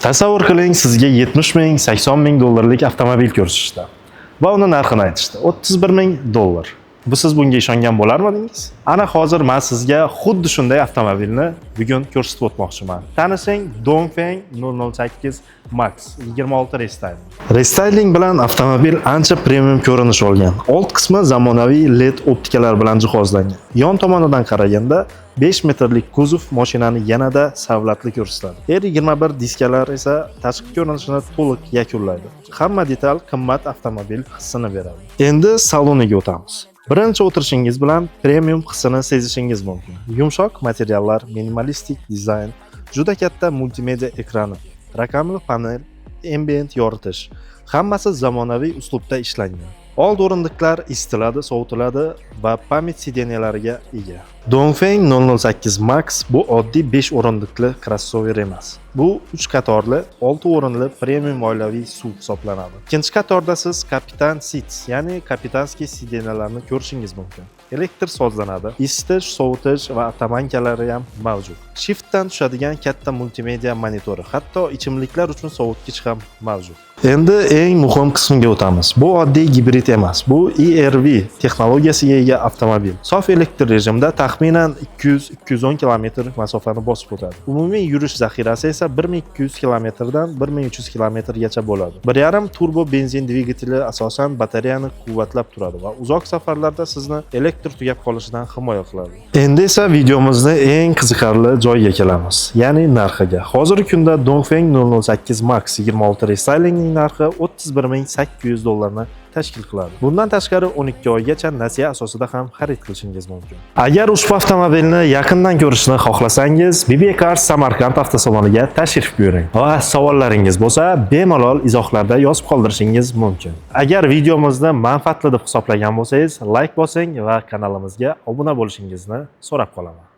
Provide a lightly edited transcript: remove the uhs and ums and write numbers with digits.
Tasavvur qiling, sizga 70 ming, 80 ming dollarlik avtomobil ko'rsatishdi va uni narxini aytishdi. 31 ming dollar. Siz bunga ishongan bo'larmidingiz? Ana hozir men sizga xuddi shunday avtomobilni bugun ko'rsatib o'tmoqchiman. Tanishing, Dongfeng 008 Max 26 Restyling. Restyling bilan avtomobil ancha premium ko'rinish olgan. Old qismi zamonaviy LED optikalar bilan jihozlangan. Yon tomonidan qaraganda 5 metrlik kuzov mashinani yanada savlatli ko'rsatadi. R21 diskalar esa tashqi ko'rinishini to'liq yakunlaydi. Hamma detal qimmat avtomobil hissini beradi. Endi saloniga o'tamiz. Birinchi o'tirishingiz bilan premium hissini sezishingiz mumkin. Yumshoq materiallar, minimalistik dizayn, juda katta multimedia ekrani, raqamli panel, ambient yoritish, hammasi zamonaviy uslubda ishlangan. Old o'rindiqlar isitiladi, sovutiladi va pamyat sideniyalariga ega. Dongfeng 008 Max bu oddiy 5 o'rindiqli crossover emas. Bu 3 qatorli, 6 o'rinli premium oilaviy SUV hisoblanadi. Ikkinchi qatorda siz kapitan seats, ya'ni kapitanskiy sideniyalarni ko'rishingiz mumkin. Elektr sozlanadi, isitish, sovutish va atamankalari ham mavjud. Shiftdan tushadigan katta multimedia monitori, hatto ichimliklar uchun sovutgich ham mavjud. Endi eng muhim qismiga o'tamiz. Bu oddiy gibrid emas, bu ERV texnologiyasiga ega avtomobil. Sof elektr rejimda taxminan 200-210 km masofani bosib o'tadi. Umumiy yurish zaxirasi esa 1200 km dan 1300 km gacha bo'ladi. 1.5 turbo benzin dvigateli asosan batareyani quvvatlab turadi va uzoq safarlarda sizni elektr tugab qolishidan himoya qiladi. Endi esa videomizni eng qiziqarli joyiga kelamiz, ya'ni narxiga. Hozirgi kunda Dongfeng 008 Max 26 Restyling narxi 31.800 dollarni tashkil qiladi. Bundan tashqari 12 oygacha nasiya asosida ham xarid qilishingiz mumkin. Agar ushbu avtomobilni yaqindan ko'rishni xohlasangiz, BB Cars Samarqand avtosaloniga tashrif buyuring. Va savollaringiz bo'lsa, bemalol izohlarda yozib qoldirishingiz mumkin. Agar videomizni manfaatli deb hisoblagan bo'lsangiz, like bosing va kanalimizga obuna bo'lishingizni so'rab qolaman.